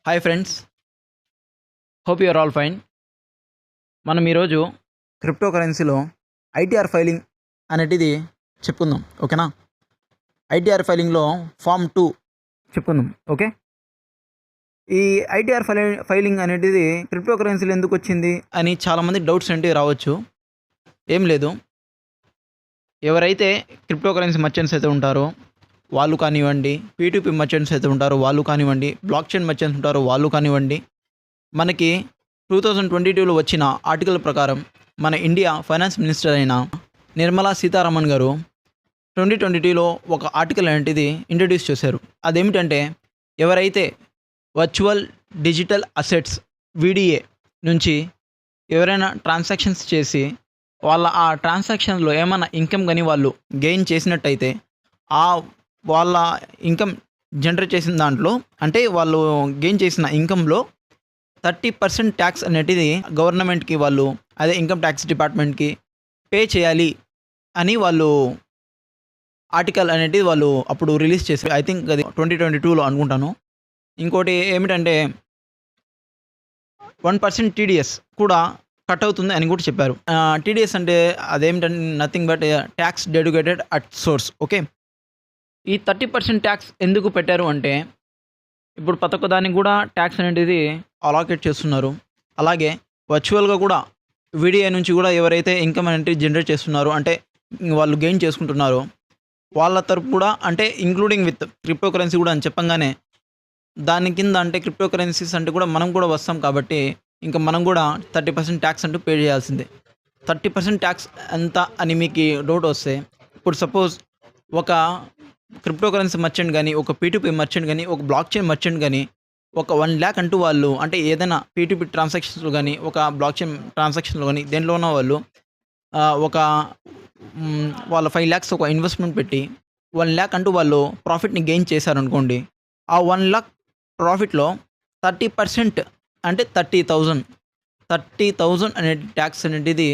Hi friends, hope you are all fine. మనం ఈరోజు crypto కరెన్సీలో ఐటీఆర్ ఫైలింగ్ అనేటిది చెప్పుకుందాం. ఓకేనా? ఐటీఆర్ ఫైలింగ్లో ఫామ్ 2 చెప్పుకుందాం. ఓకే, ఈ ఐటీఆర్ ఫైలింగ్ అనేటిది క్రిప్టో కరెన్సీలో ఎందుకు వచ్చింది అని చాలామంది డౌట్స్ అంటే రావచ్చు. ఏం లేదు, ఎవరైతే క్రిప్టో కరెన్సీ మర్చెంట్స్ అయితే ఉంటారో వాళ్ళు కానివ్వండి, పీటీపీ మర్చెంట్స్ అయితే ఉంటారో వాళ్ళు కానివ్వండి, బ్లాక్ చైన్ మర్చెంట్స్ ఉంటారో వాళ్ళు కానివ్వండి, మనకి 2022లో వచ్చిన ఆర్టికల్ ప్రకారం మన ఇండియా ఫైనాన్స్ మినిస్టర్ అయిన నిర్మలా సీతారామన్ గారు 2022లో ఒక ఆర్టికల్ అనేటిది ఇంట్రడ్యూస్ చేశారు. అదేమిటంటే, ఎవరైతే వర్చువల్ డిజిటల్ అసెట్స్ వీడిఏ నుంచి ఎవరైనా ట్రాన్సాక్షన్స్ చేసి ఆ ట్రాన్సాక్షన్లో ఏమైనా ఇన్కమ్ కానీ వాళ్ళు గెయిన్ చేసినట్టయితే ఆ వాళ్ళ ఇన్కమ్ జనరేట్ చేసిన దాంట్లో, అంటే వాళ్ళు గెయిన్ చేసిన ఇన్కంలో 30% ట్యాక్స్ అనేటిది గవర్నమెంట్కి వాళ్ళు, అదే ఇన్కమ్ ట్యాక్స్ డిపార్ట్మెంట్కి పే చేయాలి అని వాళ్ళు ఆర్టికల్ అనేటిది వాళ్ళు అప్పుడు రిలీజ్ చేశారు. ఐ థింక్ అది 2022లో అనుకుంటాను. ఇంకోటి ఏమిటంటే 1% టీడీఎస్ కూడా కట్ అవుతుంది అని కూడా చెప్పారు. టీడీఎస్ అంటే అదేమిటంటే nothing but tax dedicated at source. Okay, ఈ 30% ట్యాక్స్ ఎందుకు పెట్టారు అంటే, ఇప్పుడు ప్రతి ఒక్క దానికి కూడా ట్యాక్స్ అనేది అలాకేట్ చేస్తున్నారు. అలాగే వర్చువల్గా కూడా వీడియో నుంచి కూడా ఎవరైతే ఇన్కమ్ అనేది జనరేట్ చేస్తున్నారో, అంటే వాళ్ళు గెయిన్ చేసుకుంటున్నారో వాళ్ళ తరపు కూడా, అంటే ఇంక్లూడింగ్ విత్ క్రిప్టో కరెన్సీ కూడా అని చెప్పంగానే దాని కింద, అంటే క్రిప్టో కరెన్సీస్ అంటే కూడా మనం కూడా వస్తాం కాబట్టి ఇంకా మనం కూడా 30% ట్యాక్స్ అంటూ పే చేయాల్సిందే. 30% ట్యాక్స్ ఎంత అని మీకు డౌట్ వస్తే, ఇప్పుడు సపోజ్ ఒక క్రిప్టో కరెన్సీ మర్చెంట్ కానీ, ఒక పీటీపీ మర్చెంట్ కానీ, ఒక బ్లాక్ చైన్ మర్చెంట్ కానీ ఒక 1 lakh అంటూ వాళ్ళు, అంటే ఏదైనా పీటీపీ ట్రాన్సాక్షన్స్లో కానీ, ఒక బ్లాక్ చైన్ ట్రాన్సాక్షన్లో కానీ దేంట్లో ఉన్న వాళ్ళు ఒక వాళ్ళ 5 lakhs ఒక ఇన్వెస్ట్మెంట్ పెట్టి 1 lakh అంటూ వాళ్ళు ప్రాఫిట్ని గెయిన్ చేశారనుకోండి. ఆ 1 lakh ప్రాఫిట్లో 30% అంటే 30,000 అనే ట్యాక్స్ అనేటిది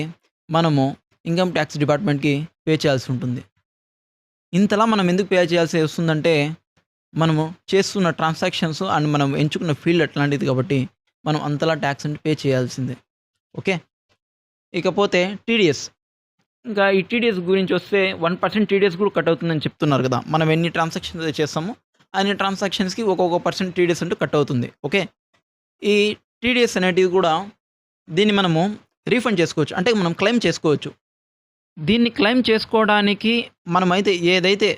మనము ఇన్కమ్ ట్యాక్స్ డిపార్ట్మెంట్కి పే చేయాల్సి ఉంటుంది. ఇంతలా మనం ఎందుకు పే చేయాల్సి వస్తుందంటే, మనము చేస్తున్న ట్రాన్సాక్షన్స్ అండ్ మనం ఎంచుకున్న ఫీల్డ్ అట్లాంటిది కాబట్టి మనం అంతలా ట్యాక్స్ అంటే పే చేయాల్సిందే. ఓకే, ఇకపోతే టీడీఎస్. ఇంకా ఈ టీడీఎస్ గురించి వస్తే 1% టీడీఎస్ కూడా కట్ అవుతుందని చెప్తున్నారు కదా. మనం ఎన్ని ట్రాన్సాక్షన్స్ చేస్తామో అన్ని ట్రాన్సాక్షన్స్కి ఒక్కొక్క పర్సెంట్ టీడీఎస్ అంటూ కట్ అవుతుంది. ఓకే, ఈ టీడీఎస్ అనేటివి కూడా దీన్ని మనము రీఫండ్ చేసుకోవచ్చు, అంటే మనం క్లెయిమ్ చేసుకోవచ్చు. దీన్ని క్లెయిమ్ చేసుకోవడానికి మనమైతే ఏదైతే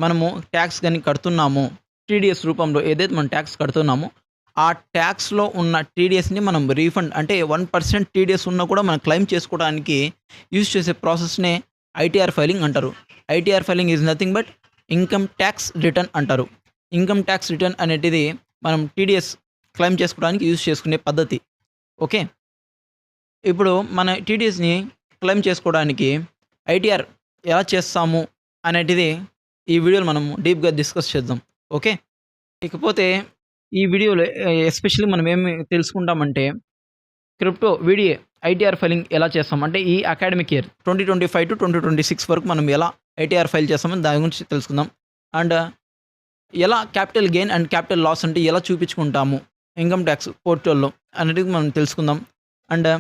మనము ట్యాక్స్ కానీ కడుతున్నామో, టీడీఎస్ రూపంలో ఏదైతే మనం ట్యాక్స్ కడుతున్నామో ఆ ట్యాక్స్లో ఉన్న టీడీఎస్ని మనం రీఫండ్, అంటే 1% టీడీఎస్ ఉన్నా కూడా మనం క్లెయిమ్ చేసుకోవడానికి యూజ్ చేసే ప్రాసెస్నే ఐటీఆర్ ఫైలింగ్ అంటారు. ITR filing is nothing but income tax return అంటారు. ఇన్కమ్ ట్యాక్స్ రిటర్న్ అనేటిది మనం టీడీఎస్ క్లెయిమ్ చేసుకోవడానికి యూజ్ చేసుకునే పద్ధతి. ఓకే, ఇప్పుడు మన టీడీఎస్ని క్లెయిమ్ చేసుకోవడానికి ఐటీఆర్ ఎలా చేస్తాము అనేటిది ఈ వీడియోలో మనం డీప్గా డిస్కస్ చేద్దాం. ఓకే, ఇకపోతే ఈ వీడియోలో ఎస్పెషల్లీ మనం ఏమి తెలుసుకుంటామంటే, క్రిప్టో వీడియో ఐటీఆర్ ఫైలింగ్ ఎలా చేస్తాం అంటే, ఈ అకాడమిక్ ఇయర్ 2025 to 2026 వరకు మనం ఎలా ఐటీఆర్ ఫైల్ చేస్తామని దాని గురించి తెలుసుకుందాం. అండ్ ఎలా capital gain and capital loss అంటే ఎలా చూపించుకుంటాము ఇన్కమ్ ట్యాక్స్ పోర్టల్లో అనేది మనం తెలుసుకుందాం. అండ్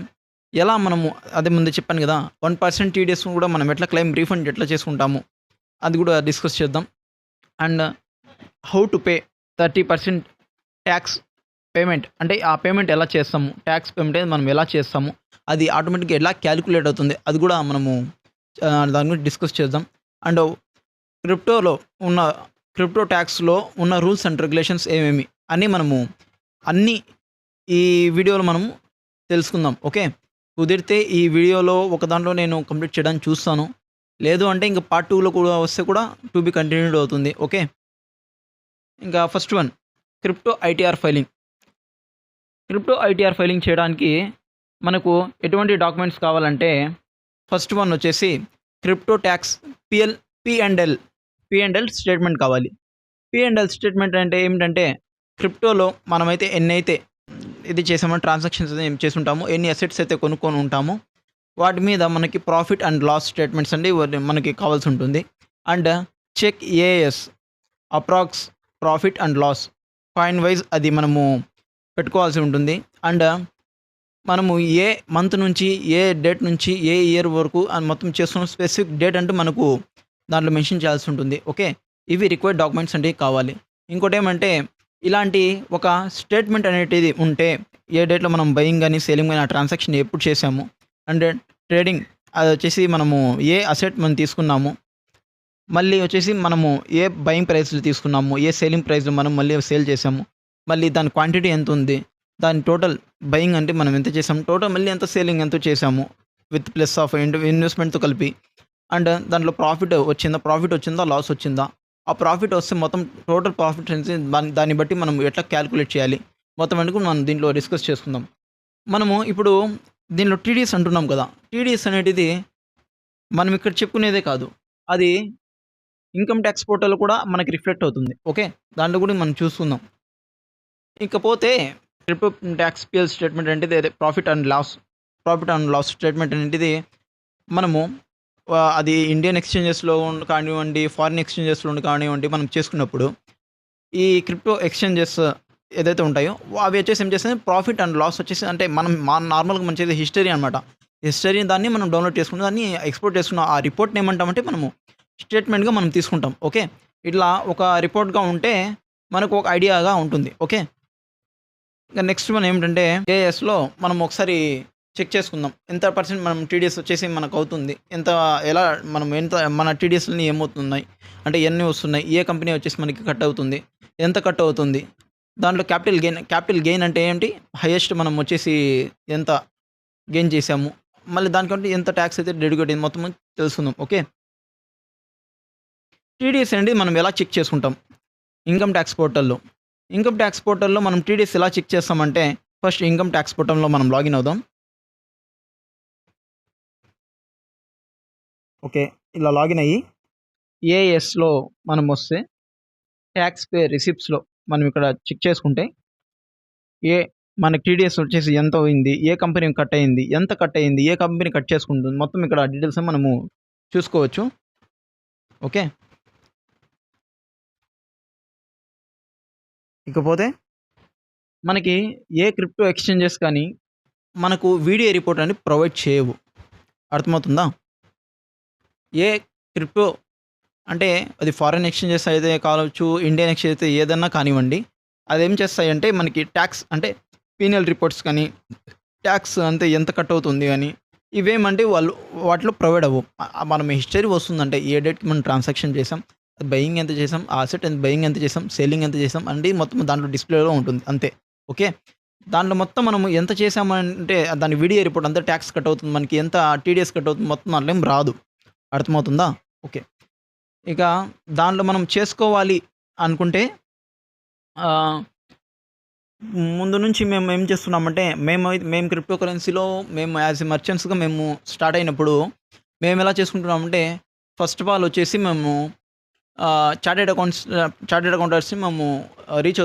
ఎలా మనము, అదే ముందు చెప్పాను కదా, 1% టీడీఎస్ కూడా మనం ఎట్లా క్లెయిమ్ రీఫండ్ ఎట్లా చేసుకుంటాము అది కూడా డిస్కస్ చేద్దాం. And how to pay 30% tax payment, అంటే ఆ పేమెంట్ ఎలా చేస్తాము, ట్యాక్స్ పేమెంట్ అనేది మనం ఎలా చేస్తాము, అది ఆటోమేటిక్గా ఎలా క్యాలిక్యులేట్ అవుతుంది అది కూడా మనము దాని గురించి డిస్కస్ చేద్దాం. అండ్ క్రిప్టో ట్యాక్స్లో ఉన్న రూల్స్ అండ్ రెగ్యులేషన్స్ ఏమేమి అని మనము అన్నీ ఈ వీడియోలో మనము తెలుసుకుందాం. ఓకే, కుదిరితే ఈ వీడియోలో ఒక దాంట్లో నేను కంప్లీట్ చేయడానికి చూస్తాను, లేదు అంటే ఇంకా పార్ట్ 2లో కూడా వస్తే కూడా టు బి కంటిన్యూడ్ అవుతుంది. ఓకే, ఇంకా first one, crypto ITR filing. Crypto ITR filing చేయడానికి మనకు ఎటువంటి డాక్యుమెంట్స్ కావాలంటే, ఫస్ట్ వన్ వచ్చేసి క్రిప్టో ట్యాక్స్ పి&ఎల్ స్టేట్మెంట్ కావాలి. పి&ఎల్ స్టేట్మెంట్ అంటే ఏమిటంటే, క్రిప్టోలో మనమైతే ఎన్నైతే ఇది చేసామో, ట్రాన్సాక్షన్స్ ఏం చేసి ఉంటామో, ఎన్ని అసెట్స్ అయితే కొనుక్కొని ఉంటామో వాటి మీద మనకి ప్రాఫిట్ అండ్ లాస్ స్టేట్మెంట్స్ అండి మనకి కావాల్సి ఉంటుంది. And check as approx profit and loss coin wise అది మనము పెట్టుకోవాల్సి ఉంటుంది. అండ్ మనము ఏ మంత్ నుంచి, ఏ డేట్ నుంచి, ఏ ఇయర్ వరకు అని మొత్తం చేస్తున్న స్పెసిఫిక్ డేట్ అంటూ మనకు దాంట్లో మెన్షన్ చేయాల్సి ఉంటుంది. ఓకే. ఇవి రిక్వైర్డ్ డాక్యుమెంట్స్ అంటే కావాలి. ఇంకోటేమంటే ఇలాంటి ఒక స్టేట్మెంట్ అనేటిది ఉంటే ఏ డేట్‌లో మనం బయింగ్ గాని, సేలింగ్ గాని ఆ ట్రాన్సాక్షన్ ఎప్పుడు చేశాము. అండ్ ట్రేడింగ్ అదొచ్చేసి మనము ఏ అసెట్ మనం తీసుకున్నాము. మళ్ళీ వచ్చేసి మనము ఏ బయింగ్ ప్రైస్‌లు తీసుకున్నాము. ఏ సేలింగ్ ప్రైస్‌లో మనం మళ్ళీ సేల్ చేసాము. మళ్ళీ దాని క్వాంటిటీ ఎంతుంది. దాని టోటల్ బయింగ్ అంటే మనం ఎంత చేసాము. టోటల్ మళ్ళీ ఎంత సేలింగ్ ఎంతో చేసాము. విత్ ప్లస్ ఆఫ్ ఇన్వెస్ట్‌మెంట్‌తో కలిపి. అండ్ దాంట్లో ప్రాఫిట్ వచ్చిందా? లాస్ వచ్చిందా? ఆ ప్రాఫిట్ వస్తే మొత్తం టోటల్ ప్రాఫిట్ అనేది దాన్ని బట్టి మనం ఎట్లా క్యాలిక్యులేట్ చేయాలి. మొత్తం అన్ని మనం దీంట్లో డిస్కస్ చేసుకుందాం. మనము ఇప్పుడు దీనిలో టీడీఎస్ అంటున్నాం కదా! టీడీఎస్ అనేటిది మనం ఇక్కడ చెప్పుకునేదే కాదు. అది ఇన్‌కమ్ టాక్స్ పోర్టల్‌లో కూడా మనకి రిఫ్లెక్ట్ అవుతుంది. ఓకే. దాంట్లో కూడా మనం చూసుకుందాం. ఇకపోతే క్రిప్టో టాక్స్ పిఎల్ స్టేట్మెంట్ అంటే అదే ప్రాఫిట్ అండ్ లాస్ స్టేట్మెంట్ అనేటిది మనము అది ఇండియన్ ఎక్స్‌చేంజెస్‌లో కానివ్వండి, ఫారిన్ ఎక్స్‌చేంజెస్‌లో కానివ్వండి మనం చేసుకున్నప్పుడు ఈ క్రిప్టో ఎక్స్‌చేంజెస్ ఏదైతే ఉంటాయో అవి వచ్చేసి ఏం చేస్తాయి ప్రాఫిట్ అండ్ లాస్ వచ్చేసి అంటే మనం నార్మల్‌గా మనం చేసే హిస్టరీ అనమాట. హిస్టరీ దాన్ని మనం డౌన్‌లోడ్ చేసుకుని దాన్ని ఎక్స్‌పోర్ట్ చేసుకున్న ఆ రిపోర్ట్‌ని ఏమంటామంటే మనము స్టేట్మెంట్‌గా మనం తీసుకుంటాం. ఓకే. ఇట్లా ఒక రిపోర్ట్‌గా ఉంటే మనకు ఒక ఐడియాగా ఉంటుంది. ఓకే. ఇక నెక్స్ట్ మనం ఏమిటంటే ఏఎస్‌లో మనం ఒకసారి చెక్ చేసుకుందాం. ఎంత పర్సెంట్ మనం టీడీఎస్ వచ్చేసి మనకు అవుతుంది. ఎంత మన టీడీఎస్‌లన్నీ ఏమవుతున్నాయి? అంటే ఎన్ని వస్తున్నాయి? ఏ కంపెనీ వచ్చేసి మనకి కట్ అవుతుంది? ఎంత కట్ అవుతుంది? దాంట్లో క్యాపిటల్ గెయిన్ అంటే ఏంటి? హైయెస్ట్ మనం వచ్చేసి ఎంత గెయిన్ చేశాము? మళ్ళీ దానికంటే ఎంత టాక్స్ అయితే డెడికేట్ అయింది మొత్తం తెలుసుకుందాం. ఓకే. టీడీఎస్ అండి మనం ఎలా చెక్ చేసుకుంటాం? ఇన్‌కమ్ టాక్స్ పోర్టల్‌లో. ఇన్‌కమ్ టాక్స్ పోర్టల్‌లో మనం టీడీఎస్ ఎలా చెక్ చేస్తామంటే ఫస్ట్ ఇన్‌కమ్ టాక్స్ పోర్టల్‌లో మనం లాగిన్ అవుదాం. ఓకే. ఇలా లాగిన్ అయ్యి ఏఎస్‌లో మనం వస్తే టాక్స్ పే రిసిప్ట్స్‌లో మనం ఇక్కడ చెక్ చేసుకుంటే ఏ మనకి టీడీఎస్ వచ్చేసి ఎంత అయింది? ఏ కంపెనీ కట్ అయింది? ఎంత కట్ అయింది? ఏ కంపెనీ కట్ చేసుకుంటుంది? మొత్తం ఇక్కడ డీటెయిల్స్ మనము చూసుకోవచ్చు. ఓకే. ఇకపోతే మనకి ఏ క్రిప్టో ఎక్స్‌చేంజెస్ కానీ మనకు వీడియో రిపోర్ట్ అని ప్రొవైడ్ చేయవు. అర్థమవుతుందా? ఏ క్రిప్టో అంటే అది ఫారెన్ ఎక్స్‌చేంజెస్ అయితే కావచ్చు, ఇండియన్ ఎక్స్‌చేంజ్ అయితే ఏదన్నా కానివ్వండి. అదేం చేస్తాయంటే మనకి టాక్స్ అంటే పీనల్ రిపోర్ట్స్ కానీ, టాక్స్ అంతే ఎంత కట్ అవుతుంది అని, ఇవేమంటే వాళ్ళు వాటిలో ప్రొవైడ్ అవ్వవు. మనం హిస్టరీ వస్తుందంటే ఏ డేట్‌కి మనం ట్రాన్సాక్షన్ చేసాం, బయింగ్ ఎంత చేసాం, ఆ అసెట్ బయింగ్ ఎంత చేసాం, సెల్లింగ్ ఎంత చేసాం అంటే మొత్తం దాంట్లో డిస్‌ప్లేలో ఉంటుంది అంతే. ఓకే. దాంట్లో మొత్తం మనము ఎంత చేసామంటే దాని వీడియో రిపోర్ట్ అంతా టాక్స్ కట్ అవుతుంది. మనకి ఎంత టీడీఎస్ కట్ అవుతుంది మొత్తం దాంట్లో ఏం రాదు. అర్థమవుతుందా? ఓకే. ఇక దాంట్లో మనం చేసుకోవాలి అనుకుంటే ఆహ్, ముందు నుంచి మేము ఏం చేస్తున్నామంటే మేము క్రిప్టో కరెన్సీలో మేము యాస్ ఎ మర్చెంట్స్‌గా మేము స్టార్ట్ అయినప్పుడు మేమెలా చేసుకుంటున్నామంటే ఫస్ట్ ఆఫ్ ఆల్ వచ్చేసి మేము చార్టర్డ్ అకౌంటెంట్స్‌ని మేము రీచ్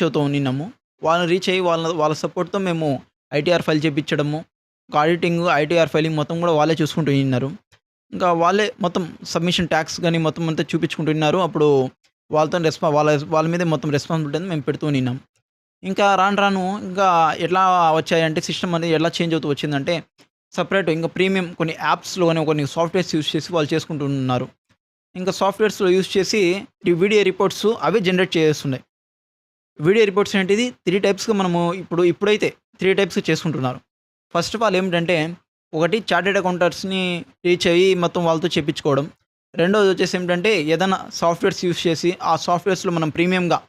అవుతూ ఉండిన్నాము. వాళ్ళని రీచ్ అయ్యి వాళ్ళ సపోర్ట్‌తో మేము ఐటీఆర్ ఫైల్ చేపించడము, ఐటీఆర్ ఫైలింగ్ మొత్తం కూడా వాళ్ళే చూసుకుంటూ ఉన్నారు. ఇంకా వాళ్ళే మొత్తం సబ్మిషన్ ట్యాక్స్ గాని మొత్తం అంతా చూపించుకుంటున్నారు. అప్పుడు వాళ్ళతోని వాళ్ళ మీదే మొత్తం రెస్పాన్సిబిలిటీ అనేది మేము పెడుతూ ఉండిన్నాం. ఇంకా రాను రాను ఇంకా ఎట్లా వచ్చాయంటే సిస్టమ్ అనేది ఎలా చేంజ్ అవుతూ వచ్చిందంటే సెపరేట్ ఇంకా ప్రీమియం కొన్ని యాప్స్‌లోనే కొన్ని సాఫ్ట్‌వేర్స్ యూజ్ చేసి వాళ్ళు చేసుకుంటున్నారు. ఇంకా సాఫ్ట్‌వేర్స్‌లో యూజ్ చేసి ఈ వీడియో రిపోర్ట్స్ అవే జనరేట్ చేసేస్తున్నాయి. వీడియో రిపోర్ట్స్ అనేటిది 3 టైప్స్‌గా మనము ఇప్పుడైతే 3 టైప్స్‌గా చేసుకుంటున్నారు. ఫస్ట్ ఆఫ్ ఆల్ ఏమిటంటే, ఒకటి చార్టర్డ్ అకౌంటెంట్స్‌ని రీచ్ అయ్యి మొత్తం వాళ్ళతో చెప్పించుకోవడం. రెండోది వచ్చేసి ఏమిటంటే, ఏదైనా సాఫ్ట్‌వేర్స్ యూజ్ చేసి, ఆ సాఫ్ట్‌వేర్స్‌లో మనం ప్రీమియంగా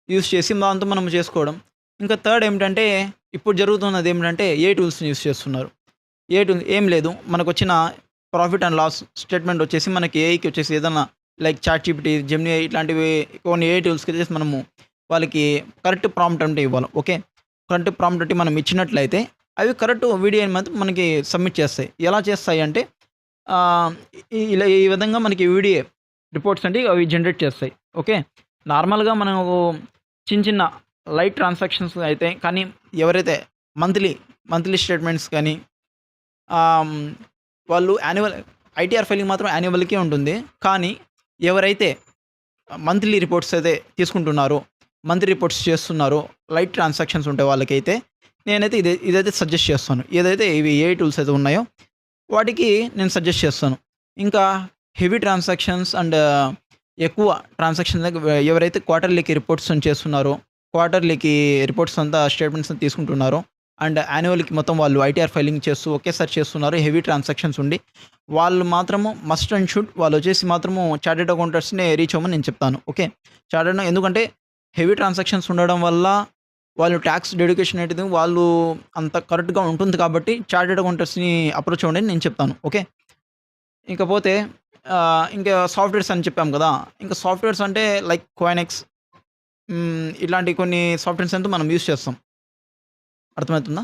యూజ్ చేసి దాంతో మనం చేసుకోవడం. ఇంకా థర్డ్ ఏమిటంటే, ఇప్పుడు జరుగుతున్నది ఏమిటంటే, టూల్స్‌ని యూజ్ చేస్తున్నారు. టూల్ ఏం లేదు. మనకొచ్చిన ప్రాఫిట్ అండ్ లాస్ స్టేట్మెంట్ వచ్చేసి మనకి ఏఐకి వచ్చేసి ఏదన్నా లైక్ చాట్‌జీపీటీ, జెమినీ ఇట్లాంటివి కొన్ని టూల్స్‌కి వచ్చేసి మనము వాళ్ళకి కరెక్ట్ ప్రాంప్ట్ అంటే ఇవ్వాలి. ఓకే. కరెక్ట్ ప్రాంప్ట్ అంటే మనం ఇచ్చినట్లయితే అవి కరెక్ట్ వీడియోని మాత్రం మనకి సబ్మిట్ చేస్తాయి. ఎలా చేస్తాయి అంటే ఆహ్, ఈ విధంగా మనకి వీడియో రిపోర్ట్స్ అంటే అవి జనరేట్ చేస్తాయి. ఓకే. నార్మల్‌గా మనం చిన్న లైట్ ట్రాన్సాక్షన్స్ అయితే కానీ ఎవరైతే మంత్లీ, స్టేట్మెంట్స్ కానీ ఆహ్, హ్మ్, వాళ్ళు ఐటీఆర్ ఫైలింగ్ మాత్రం యాన్యువల్‌కే ఉంటుంది. కానీ ఎవరైతే మంత్లీ రిపోర్ట్స్ అయితే తీసుకుంటున్నారో మంత్లీ రిపోర్ట్స్ చేస్తున్నారో, లైట్ ట్రాన్సాక్షన్స్ ఉంటే వాళ్ళకైతే నేనైతే ఇదైతే సజెస్ట్ చేస్తాను. ఏదైతే ఇవి ఏఐ టూల్స్ అయితే ఉన్నాయో వాటికి నేను సజెస్ట్ చేస్తాను. ఇంకా హెవీ ట్రాన్సాక్షన్స్ అండ్ ఎక్కువ ట్రాన్సాక్షన్స్ ఎవరైతే క్వార్టర్లీకి రిపోర్ట్స్ చేస్తున్నారో, క్వార్టర్లీకి రిపోర్ట్స్ అంతా స్టేట్మెంట్స్ తీసుకుంటున్నారో అండ్ యాన్యువల్‌కి మొత్తం వాళ్ళు ఐటీఆర్ ఫైలింగ్ చేస్తూ ఒకేసారి చేస్తున్నారు. హెవీ ట్రాన్సాక్షన్స్ ఉండి వాళ్ళు మాత్రము మస్ట్ అండ్ షుడ్ వాళ్ళొచ్చేసి మాత్రము చార్టర్డ్ అకౌంటెంట్స్‌ని రీచ్ అవ్వమని నేను చెప్తాను. ఓకే. ఎందుకంటే హెవీ ట్రాన్సాక్షన్స్ ఉండడం వల్ల వాళ్ళు టాక్స్ డెడికేషన్ అనేది వాళ్ళు అంత కరెక్ట్‌గా ఉంటుంది కాబట్టి చార్టర్డ్ అకౌంటెంట్స్‌ని అప్రోచ్ అవ్వండి అని నేను చెప్తాను. ఓకే. ఇకపోతే ఇంకా సాఫ్ట్‌వేర్స్ అని చెప్పాం కదా! ఇంకా సాఫ్ట్‌వేర్స్ అంటే లైక్ కోయినెక్స్ ఇట్లాంటి కొన్ని సాఫ్ట్‌వేర్స్ అంతా మనం యూజ్ చేస్తాం. అర్థమవుతుందా?